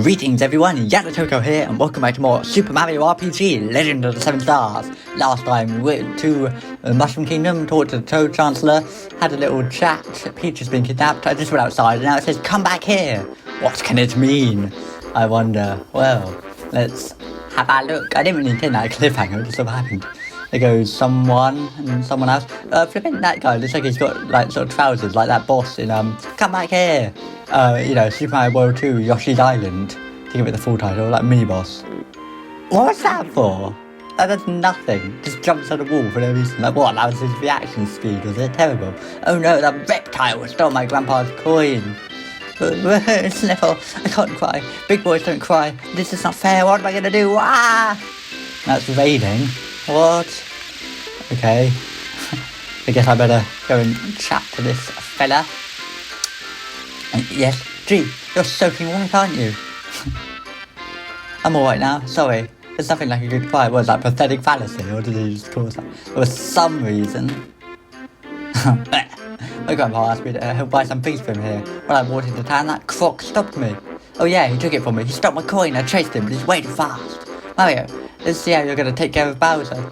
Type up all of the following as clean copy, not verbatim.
Greetings everyone, Coco here, and welcome back to more Super Mario RPG Legend of the Seven Stars. Last time we went to Mushroom Kingdom, talked to the Toad Chancellor, had a little chat. Peach has been kidnapped. I just went outside and now it says come back here. What can it mean? I wonder. Well, let's have a look. I didn't really intend that cliffhanger, it just sort of happened. There goes someone and someone else. Flipping that guy looks like he's got like sort of trousers like that boss in come back here. Super Mario World 2 Yoshi's Island, to give it the full title, like mini boss. What's that for? That does nothing. Just jumps on the wall for no reason. Like what? That was his reaction speed, was it? Terrible. Oh no, that reptile stole my grandpa's coin. Sniffle, I can't cry. Big boys don't cry. This is not fair. What am I gonna do? Ah! That's raining. What? Okay. I guess I better go and chat to this fella. Yes, gee, you're soaking wet, aren't you? I'm alright now, sorry. There's nothing like a good cry. Was that pathetic fallacy, or did he just cause that? For some reason. My grandpa asked me to buy some things from here. When I walked into town, that croc stopped me. Oh yeah, he took it from me. He stopped my coin. I chased him, but he's way too fast. Mario, let's see how you're going to take care of Bowser.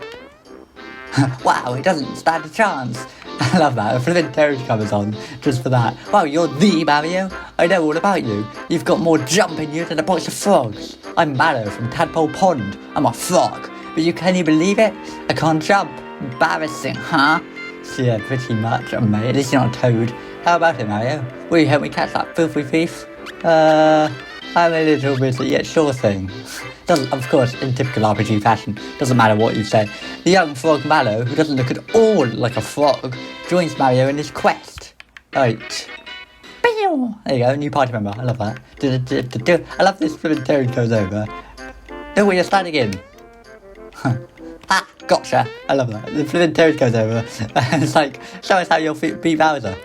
Wow, he doesn't stand a chance. I love that. A flippin' Terry comes on just for that. Wow, you're the Mario. I know all about you. You've got more jump in you than a box of frogs. I'm Mallow from Tadpole Pond. I'm a frog. But can you believe it? I can't jump. Embarrassing, huh? So yeah, pretty much, mate. At least you're not a toad. How about it, Mario? Will you help me catch that filthy thief? I'm a little busy. Yeah, sure thing. Doesn't, of course, in typical RPG fashion, doesn't matter what you say. The young frog Mallow, who doesn't look at all like a frog, joins Mario in his quest. Right. There you go, new party member. I love that. I love this when Toad goes over. Know where you're standing in. Ah, gotcha. I love that. The flippin' Toad goes over. It's like, show us how you'll beat Bowser.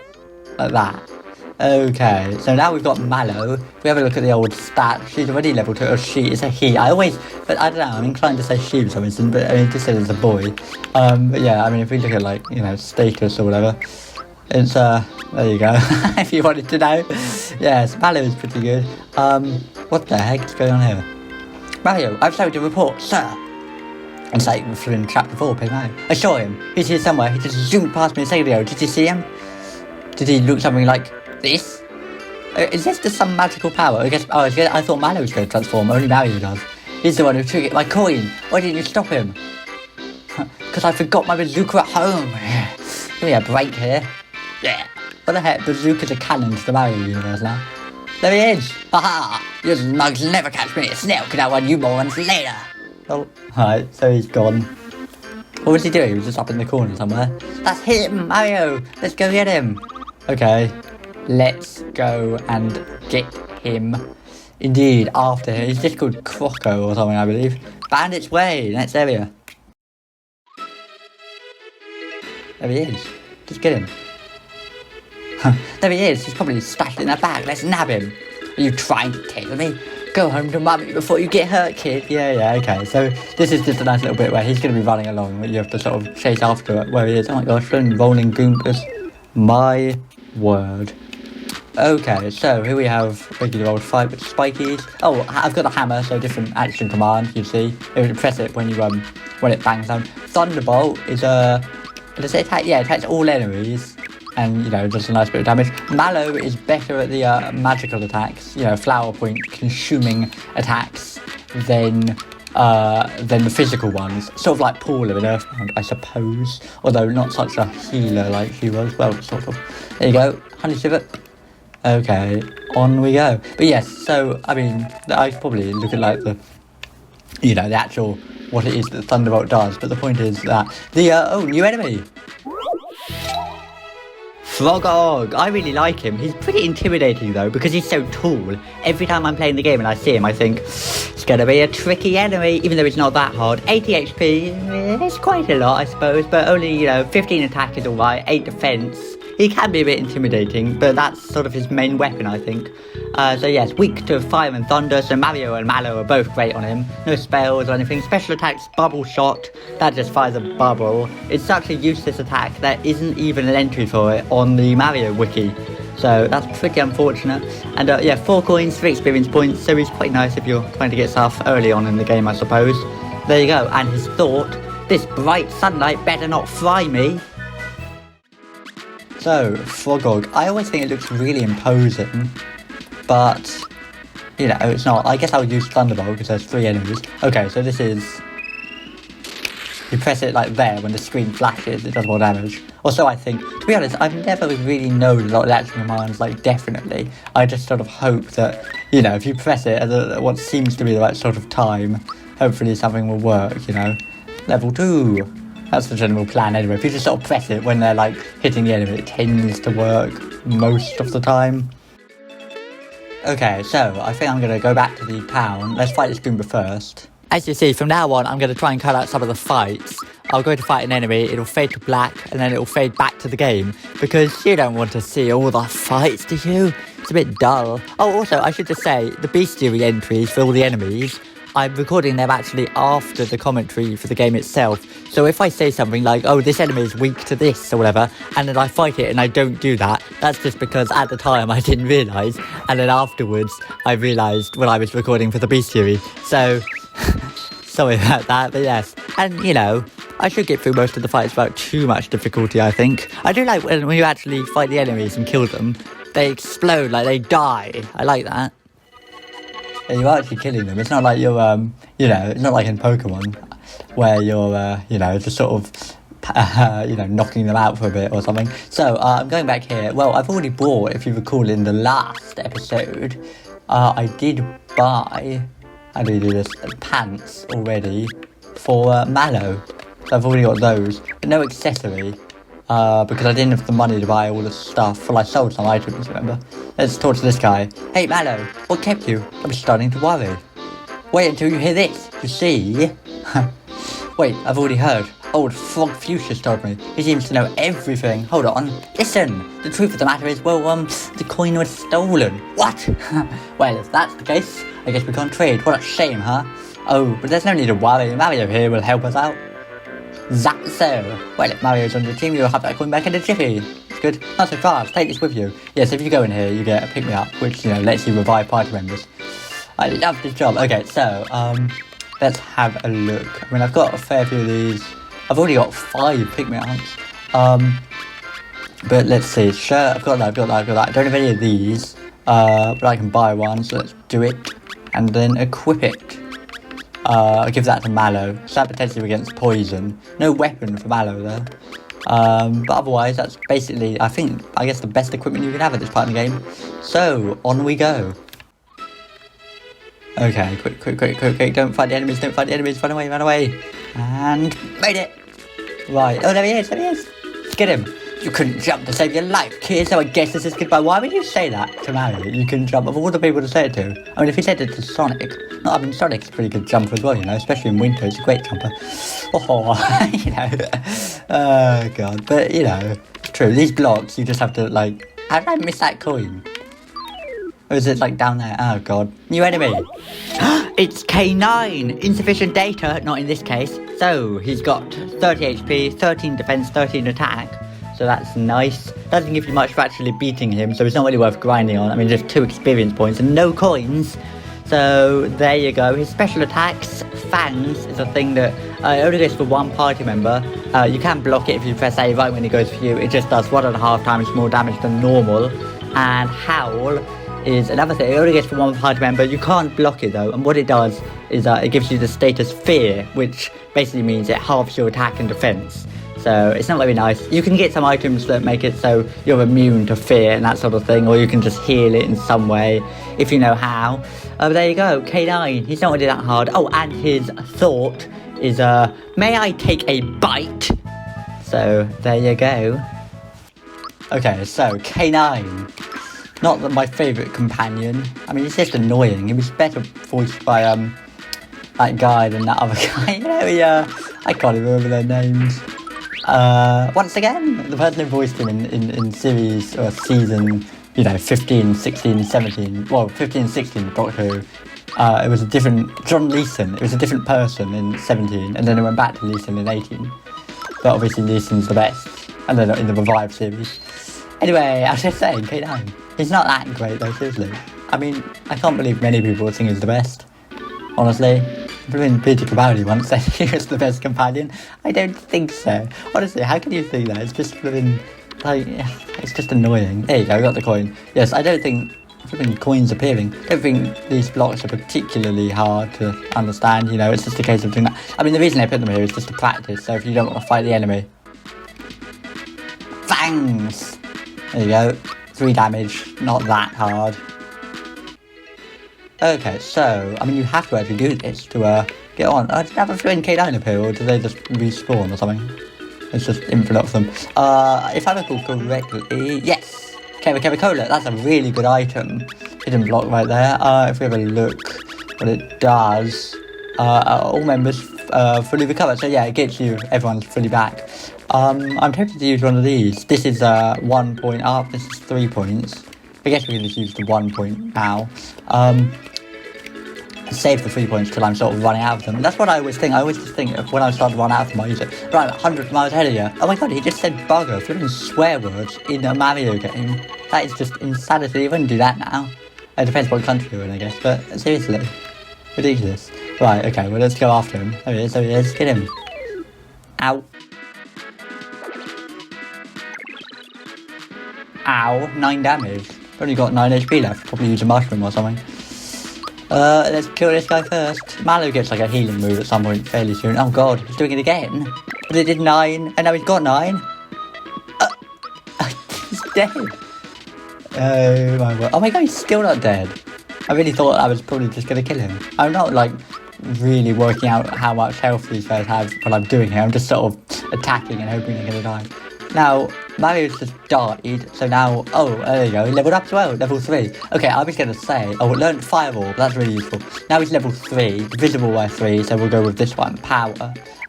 Like that. Okay, so now we've got Mallow. If we have a look at the old stats, she's already level 2, or she, it's a he. But I don't know, I'm inclined to say she for some reason, but I mean, just said it's a boy. But yeah, I mean, if we look at like, status or whatever, it's, there you go, if you wanted to know. Yes, Mallow is pretty good. What the heck is going on here? Mario, I've started to report, sir. It's like in chapter 4, Pig Mario. I saw him, he's here somewhere, he just zoomed past me a second ago. Did you see him? Did he look something like this? Is this just some magical power? I thought Mallow was going to transform, only Mario does. He's the one who took my coin. Why didn't you stop him? Because I forgot my bazooka at home. Give me a break here. Yeah. What the heck? Bazooka's a cannon to the Mario universe now. There he is. Haha. You mugs never catch me. Snail can outrun you morons later. Oh, alright. So he's gone. What was he doing? He was just up in the corner somewhere. That's him, Mario. Let's go get him. Okay. Let's go and get him. Indeed, after him. He's just called Croco or something, I believe. Bandit's Way, next area. There he is. Just get him. There he is. He's probably stashed in that bag. Let's nab him. Are you trying to taser me? Go home to mummy before you get hurt, kid. Yeah, okay. So this is just a nice little bit where he's going to be running along, but you have to sort of chase after it where he is. Oh my gosh, rolling goompers. My word. Okay, so here we have regular old fight with spikies. Oh, I've got the hammer, so different action command, you see. You press it when you when it bangs down. Thunderbolt is does it attack? Yeah, it attacks all enemies. And, does a nice bit of damage. Mallow is better at the magical attacks, flower point consuming attacks than the physical ones. Sort of like Paula in Earthbound, I suppose. Although not such a healer like she was. Well, sort of. There you go, honey civet. Okay, on we go. But yes, so, I mean, I probably look at like the, the actual, what it is that Thunderbolt does. But the point is that new enemy. Frogog! I really like him. He's pretty intimidating though, because he's so tall. Every time I'm playing the game and I see him, I think, it's gonna be a tricky enemy, even though it's not that hard. 80 HP, it's quite a lot I suppose, but only, 15 attack is alright, 8 defense. He can be a bit intimidating, but that's sort of his main weapon, I think. So yes, weak to fire and thunder, so Mario and Mallow are both great on him. No spells or anything. Special attacks, bubble shot, that just fires a bubble. It's such a useless attack, there isn't even an entry for it on the Mario wiki. So that's pretty unfortunate. And yeah, 4 coins, 3 experience points, so it's quite nice if you're trying to get stuff early on in the game, I suppose. There you go, and his thought, this bright sunlight better not fry me. So, Frogog, I always think it looks really imposing, but, you know, it's not. I guess I would use Thunderbolt because there's 3 enemies. Okay, so this is... You press it like there, when the screen flashes, it does more damage. Also, I think, to be honest, I've never really known a lot of electric commands, like, definitely. I just sort of hope that, you know, if you press it at what seems to be the right sort of time, hopefully something will work, you know. Level 2. That's the general plan anyway. If you just sort of press it when they're, like, hitting the enemy, it tends to work most of the time. Okay, so, I think I'm going to go back to the town. Let's fight this Goomba first. As you see, from now on, I'm going to try and cut out some of the fights. I'll go to fight an enemy, it'll fade to black, and then it'll fade back to the game. Because you don't want to see all the fights, do you? It's a bit dull. Oh, also, I should just say, the bestiary entries for all the enemies, I'm recording them actually after the commentary for the game itself. So if I say something like, oh, this enemy is weak to this, or whatever, and then I fight it and I don't do that, that's just because at the time I didn't realise, and then afterwards I realised when I was recording for the bestiary. So... Sorry about that, but yes. And, you know, I should get through most of the fights without too much difficulty, I think. I do like when you actually fight the enemies and kill them. They explode, like they die. I like that. Yeah, you're actually killing them. It's not like you're, you know, it's not like in Pokemon, where you're, you know, just sort of, you know, knocking them out for a bit or something. So, I'm going back here. Well, I've already bought, if you recall, in the last episode, I did buy... How do you do this? Pants already for Mallow. So I've already got those, but no accessory because I didn't have the money to buy all the stuff. Well, I sold some items, remember? Let's talk to this guy. Hey, Mallow, what kept you? I'm starting to worry. Wait until you hear this. You see? Wait, I've already heard. Old Frog Fuchsia's told me. He seems to know everything. Hold on. Listen. The truth of the matter is, well, the coin was stolen. What? Well, if that's the case, I guess we can't trade. What a shame, huh? Oh, but there's no need to worry. Mario here will help us out. That's so. Well, if Mario's on your team, you'll have that coin back in a jiffy. It's good. Not so fast. Take this with you. Yes, if you go in here, you get a pick-me-up, which, you know, lets you revive party members. I love this job. Okay, so, let's have a look. I mean, I've got a fair few of these. I've already got 5 pick-me-ups. But let's see. Sure, I've got that. I don't have any of these. But I can buy one, so let's do it. And then equip it. I'll give that to Mallow. Stab potentially against poison. No weapon for Mallow though. But otherwise, that's basically, I guess the best equipment you can have at this part of the game. So, on we go. Okay, quick. Don't fight the enemies. Run away. And made it. Right. Oh, there he is. Let's get him. You couldn't jump to save your life, kid, so I guess this is goodbye. Why would you say that to Mallow? You can jump. Of all the people to say it to. I mean, if you said it to Sonic. No, I mean, Sonic's a pretty good jumper as well, you know, especially in winter. He's a great jumper. Oh, you know. Oh, God. But, you know, it's true. These blocks, you just have to, like... How did I miss that coin? Or is it, like, down there? Oh, God. New enemy. It's K9. Insufficient data. Not in this case. So, he's got 30 HP, 13 defense, 13 attack. So that's nice. Doesn't give you much for actually beating him, so it's not really worth grinding on. I mean, just 2 experience points and no coins. So there you go. His special attacks, Fangs, is a thing that only goes for 1 party member. You can block it if you press A right when it goes for you. It just does 1.5 times more damage than normal. And Howl is another thing. It only gets for 1 party member. You can't block it though. And what it does is it gives you the status Fear, which basically means it halves your attack and defense. So it's not very nice. You can get some items that make it so you're immune to fear and that sort of thing, or you can just heal it in some way if you know how. But there you go, K9. He's not really that hard. Oh, and his thought is, may I take a bite? So there you go. Okay, so K9. Not my favourite companion. I mean, he's just annoying. He was better voiced by that guy than that other guy. You know, I can't even remember their names. Once again, the person who voiced him in series or season, you know, 15, 16, 17, well, 15, 16, Doctor Who, it was a different, John Leeson, it was a different person in 17, and then it went back to Leeson in 18. But obviously Leeson's the best, and then in the Revive series. Anyway, I was just saying, K9. He's not that great though, seriously. I mean, I can't believe many people think he's the best. Honestly. When Peter Capaldi once said he was the best companion. I don't think so. Honestly, how can you think that? It's just flipping, like, it's just annoying. There you go, I got the coin. Yes, I don't think flipping coins appearing. I don't think these blocks are particularly hard to understand, you know, it's just a case of doing that. I mean, the reason I put them here is just to practice, so if you don't want to fight the enemy. Fangs! There you go. 3 damage, not that hard. Okay, so, I mean, you have to actually do this to, get on. Did they have a few K9 appear, or do they just respawn or something? It's just infinite of them. If I recall correctly, yes! Cola, that's a really good item. Hidden block right there. If we have a look what it does, all members, fully recover. So yeah, it gets you, everyone's fully back. I'm tempted to use one of these. This is, 1 point up, this is 3 points. I guess we can just use the 1 point now. Save the 3 points till I'm sort of running out of them. That's what I always think. I always just think when I start to run out of them, I use it. Right, 100 miles ahead of you. Oh my god, he just said bugger, flipping swear words in a Mario game. That is just insanity. You wouldn't do that now. It depends what country you're in, I guess. But seriously, ridiculous. Right, okay, well let's go after him. There he is, get him. Ow. Ow, 9 damage. Only got 9 HP left. Probably use a mushroom or something. Let's kill this guy first. Mallow gets like a healing move at some point fairly soon. Oh god, he's doing it again. But it did 9, and now he's got 9. He's dead. Oh my god. Oh my god, he's still not dead. I really thought I was probably just gonna kill him. I'm not like really working out how much health these guys have what I'm doing here. I'm just sort of attacking and hoping they're gonna die. Now, Mario's just died, so now, oh, there you go, leveled up as well, level 3. Okay, I was going to say, learned Fireball, that's really useful. Now he's level 3, divisible by 3, so we'll go with this one, Power.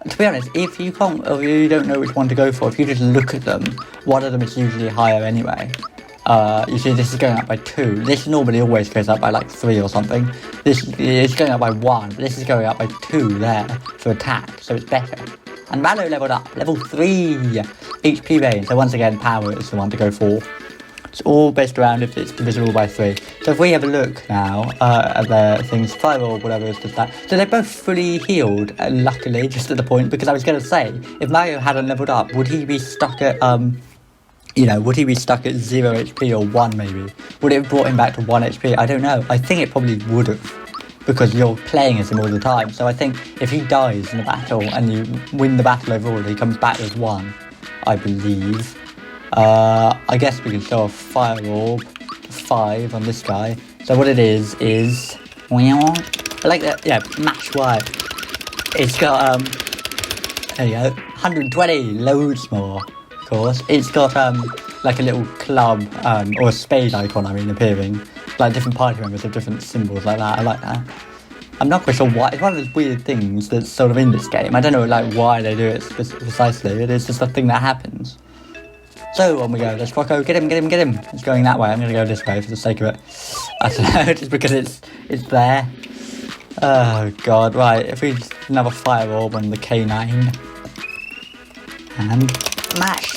And to be honest, if you can't, or you don't know which one to go for, if you just look at them, one of them is usually higher anyway. You see this is going up by 2, this normally always goes up by like 3 or something. This is going up by 1, but this is going up by 2 there for attack, so it's better. And Mallow leveled up, level 3, HP range, so once again Power is the one to go for. It's all based around if it's divisible by 3. So if we have a look now at the things, 5 or whatever is just that. So they're both fully healed, luckily, just at the point, because I was going to say, if Mario hadn't leveled up, would he be stuck at, would he be stuck at 0 HP or 1 maybe? Would it have brought him back to 1 HP? I don't know. I think it probably would have. Because you're playing as him all the time. So I think if he dies in a battle and you win the battle overall, he comes back with 1, I believe. I guess we can show a fire orb, 5 on this guy. So what it is, I like that, yeah, mash Y. It's got, there you go, 120, loads more, of course. It's got, like a little club, or a spade icon, appearing. Like different party members have different symbols like that. I like that. I'm not quite sure why. It's one of those weird things that's sort of in this game. I don't know like why they do it precisely. It is just a thing that happens. So on we go. Let's Croco. Get him. He's going that way. I'm going to go this way for the sake of it. I don't know, just because it's there. Oh god. Right. If we just another fire orb on the K9 and mash.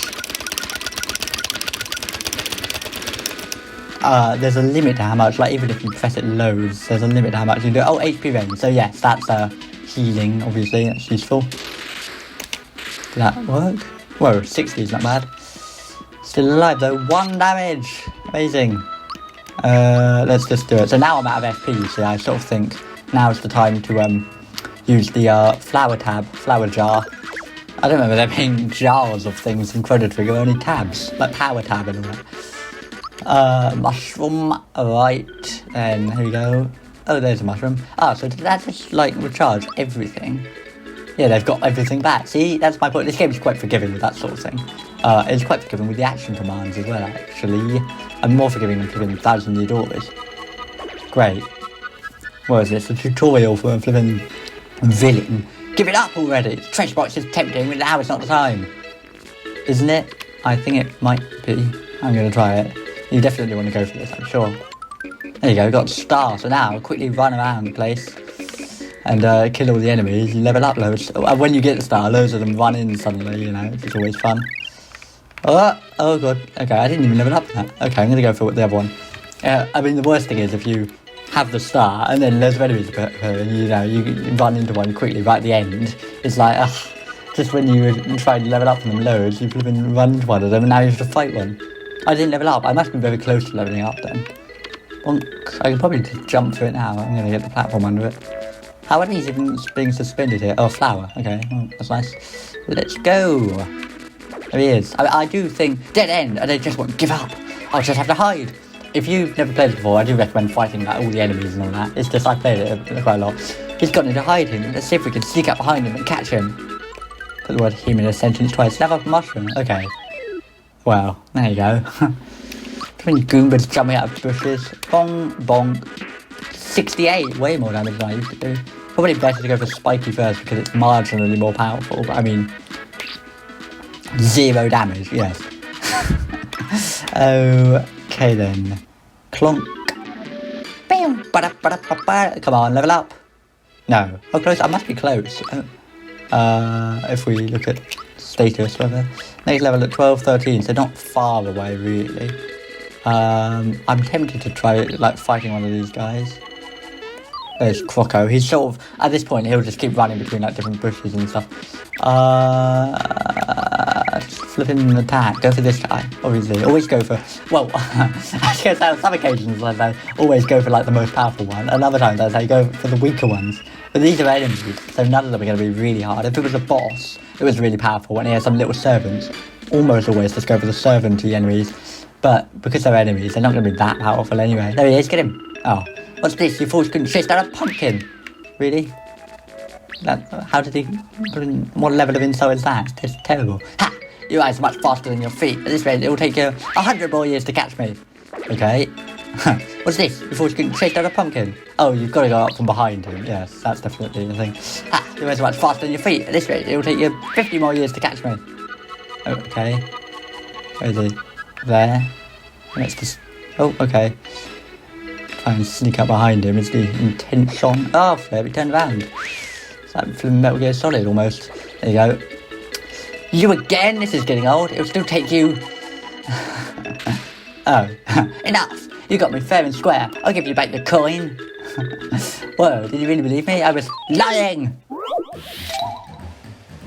There's a limit to how much, like even if you press it loads, there's a limit to how much you can do. Oh, HP range, so yes, that's healing, obviously, that's useful. Did that work? Whoa, 60 is not bad. Still alive though, 1 damage, amazing. Let's just do it. So now I'm out of FP, so I sort of think now's the time to use the flower jar. I don't remember there being jars of things in Chrono Trigger, only tabs, like power tab and all that. Mushroom, right, and here we go. Oh, there's a mushroom. So did that just, like, recharge everything? Yeah, they've got everything back. See, that's my point. This game is quite forgiving with that sort of thing. It's quite forgiving with the action commands as well, actually. I'm more forgiving than flipping Thousand Year Doors. Great. What is this? A tutorial for a flipping villain. Give it up already! The trench box is tempting, but now it's not the time. Isn't it? I think it might be. I'm going to try it. You definitely want to go for this, I'm sure. There you go, we got star. So now, quickly run around the place and kill all the enemies. You level up loads. When you get the star, loads of them run in suddenly, you know, it's always fun. Oh god. Okay, I didn't even level up that. Okay, I'm gonna go for the other one. I mean, the worst thing is if you have the star and then there's enemies and you run into one quickly right at the end. It's like, just when you try to level up from them loads, you flipping run into one of them and now you have to fight one. I didn't level up. I must be very close to leveling up then. I can probably just jump through it now. I'm gonna get the platform under it. How are these even being suspended here? Oh, flower. Okay, well, that's nice. Let's go. There he is. I do think dead end, and I just won't give up. I'll just have to hide. If you've never played it before, I do recommend fighting like all the enemies and all that. It's just I played it quite a lot. He's got to hide him. Let's see if we can sneak up behind him and catch him. Put the word him in a sentence twice. Level up a mushroom. Okay. Well, there you go. Too many Goombas jumping out of bushes. Bong, bong. 68. Way more damage than I used to do. Probably better to go for spiky first because it's marginally more powerful. But I mean, 0 damage. Yes. Okay then. Clunk. Come on, level up. No. Oh, close. I must be close. If we look at status, whatever. Next level at 12, 13, so not far away really. I'm tempted to try like fighting one of these guys. There's Croco. He's sort of, at this point, he'll just keep running between like different bushes and stuff. Flipping attack. Go for this guy, obviously. Always go for, well, I guess on some occasions I say always go for like the most powerful one. And other times I say go for the weaker ones. But these are enemies, so none of them are going to be really hard. If it was a boss, it was really powerful, and he has some little servants. Almost always just go for the servant to the enemies. But because they're enemies, they're not going to be that powerful anyway. There he is, get him. Oh, what's this? You thought you couldn't chase down a pumpkin? Really? How did he... What level of insult is that? It's terrible. Ha! Your eyes are much faster than your feet. At this rate, it will take you 100 more years to catch me. Okay. What's this? You thought you couldn't chase down a pumpkin? Oh, you've got to go up from behind him. Yes, that's definitely the thing. Ha! Your eyes are much faster than your feet. At this rate, it will take you 50 more years to catch me. Okay. Where is he? There. Let's just... Oh, okay. Try and sneak up behind him is the intention. Oh, there, we turned around. It's like from Metal Gear Solid almost. There you go. You again? This is getting old. It'll still take you... Oh, enough. You got me fair and square. I'll give you back the coin. Whoa, did you really believe me? I was lying.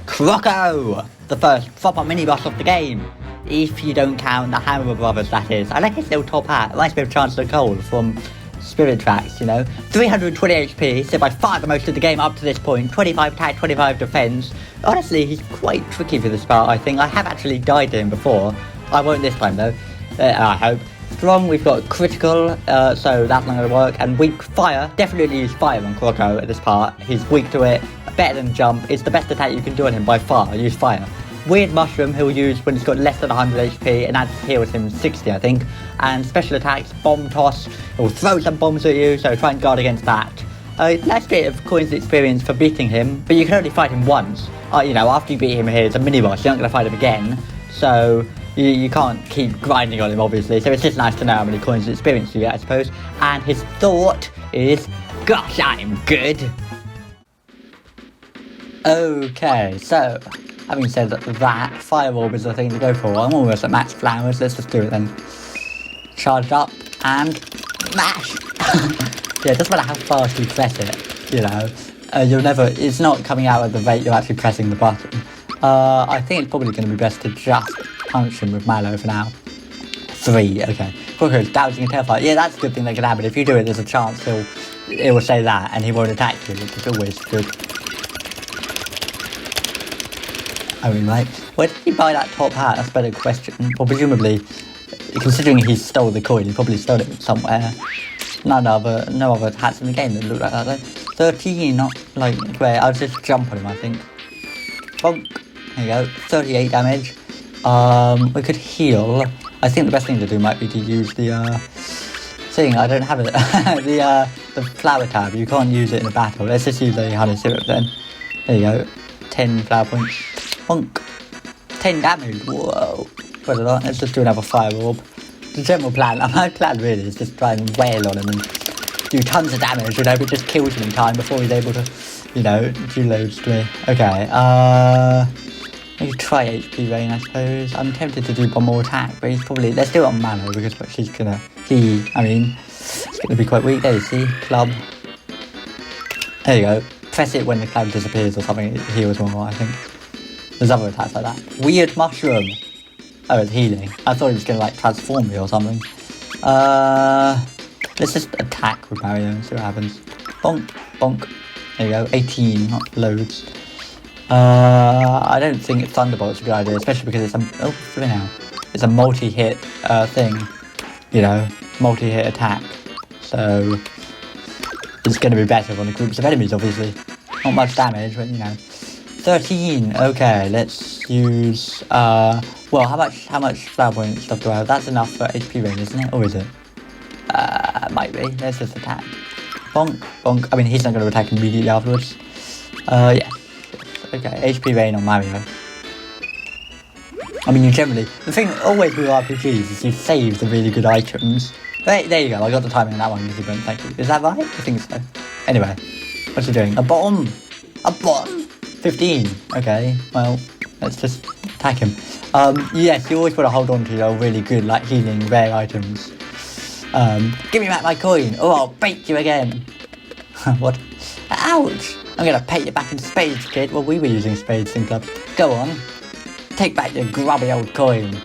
Croco, the first proper mini-boss of the game. If you don't count the Hammer Brothers, that is. I like his little top hat. It reminds me of Chancellor Cole from Spirit Tracks, you know. 320 HP, so by far the most of the game up to this point. 25 attack, 25 defense. Honestly, he's quite tricky for this part, I think. I have actually died to him before. I won't this time, though. I hope. Strong, we've got critical, so that's not going to work. And weak fire, definitely use fire on Croco at this part. He's weak to it, better than jump. It's the best attack you can do on him by far, use fire. Weird mushroom he'll use when he's got less than 100 HP, and that heals him 60, I think. And special attacks, bomb toss, he'll throw some bombs at you, so try and guard against that. Nice bit of coins experience for beating him, but you can only fight him once. You know, after you beat him here, it's a mini-boss, you're not going to fight him again. So, you can't keep grinding on him, obviously. So it's just nice to know how many coins experience you get, I suppose. And his thought is, gosh, I'm good. Okay, so... Having said that, Fire Orb is the thing to go for. I'm almost at max flowers, let's just do it then. Charge up and mash! Yeah, it doesn't matter how fast you press it, you know. You'll never, it's not coming out at the rate you're actually pressing the button. I think it's probably going to be best to just punch him with Mallow for now. 3, okay. Croco's dousing a Terrifier. Yeah, that's a good thing that can happen. If you do it, there's a chance it will say that and he won't attack you, which is always good. I mean, like, where did he buy that top hat? That's a better question. Well, presumably, considering he stole the coin, he probably stole it somewhere. No other hats in the game that look like that, though. 13, not like, where I'll just jump on him, I think. Bonk. There you go. 38 damage. We could heal. I think the best thing to do might be to use the, thing. I don't have it. the flower tab. You can't use it in a battle. Let's just use the honey syrup then. There you go. 10 flower points. Bonk. 10 damage. Whoa. Quite a lot. Let's just do another Fire Orb. The general plan, my plan really is just try and wail on him and do tons of damage, you know, but just kills him in time before he's able to, you know, do loads to me. Okay, Maybe try HP Rain, I suppose. I'm tempted to do one more attack, but let's do it on Mallow, because it's gonna be quite weak. There you see, club. There you go. Press it when the cloud disappears or something, it heals more, I think. There's other attacks like that. Weird mushroom. Oh, it's healing. I thought it was gonna like transform me or something. Let's just attack with Mario and see what happens. Bonk, bonk. There you go, 18, not loads. I don't think Thunderbolt's a good idea, especially because it's a multi-hit thing, you know, multi-hit attack. So it's going to be better on the groups of enemies, obviously. Not much damage, but you know. 13. Okay, let's use. Well, how much flower point stuff do I have? That's enough for HP Rain, isn't it? Or is it? Might be. Let's just attack. Bonk, bonk. I mean, he's not going to attack immediately afterwards. Yeah. Okay, HP Rain on Mario. I mean, the thing always with RPGs is you save the really good items. There you go, I got the timing on that one, thank you. Is that right? I think so. Anyway, what's he doing? A bomb! A bomb! 15. Okay, well, let's just attack him. Yes, you always want to hold on to your really good, like, healing rare items. Give me back my coin, or I'll bait you again. What? Ouch! I'm gonna pay you back in spades, kid. Well, we were using spades in clubs. Go on. Take back your grubby old coin.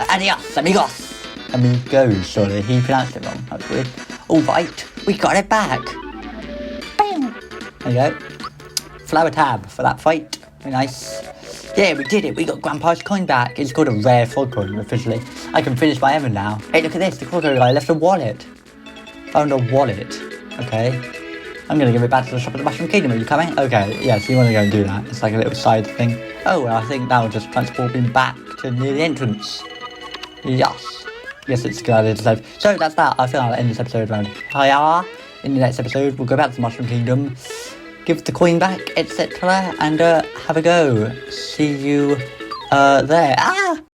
Adios, amigos. Amigos, surely. He pronounced it wrong. That's weird. Alright, we got it back. Bam. There you go. Flower tab for that fight. Very nice. Yeah, we did it. We got Grandpa's coin back. It's called a rare frog coin, officially. I can finish my Evan now. Hey, look at this. The Croco guy left a wallet. Found a wallet. Okay. I'm gonna give it back to the shop at the Mushroom Kingdom. Are you coming? Okay, yeah, so you wanna go and do that. It's like a little side thing. Oh, well, I think that will just transport me back to near the entrance. Yes. Yes, it's a good idea to save. So that's that. I feel I'll end this episode around here. In the next episode, we'll go back to the Mushroom Kingdom, give the coin back, etc. and have a go. See you there. Ah!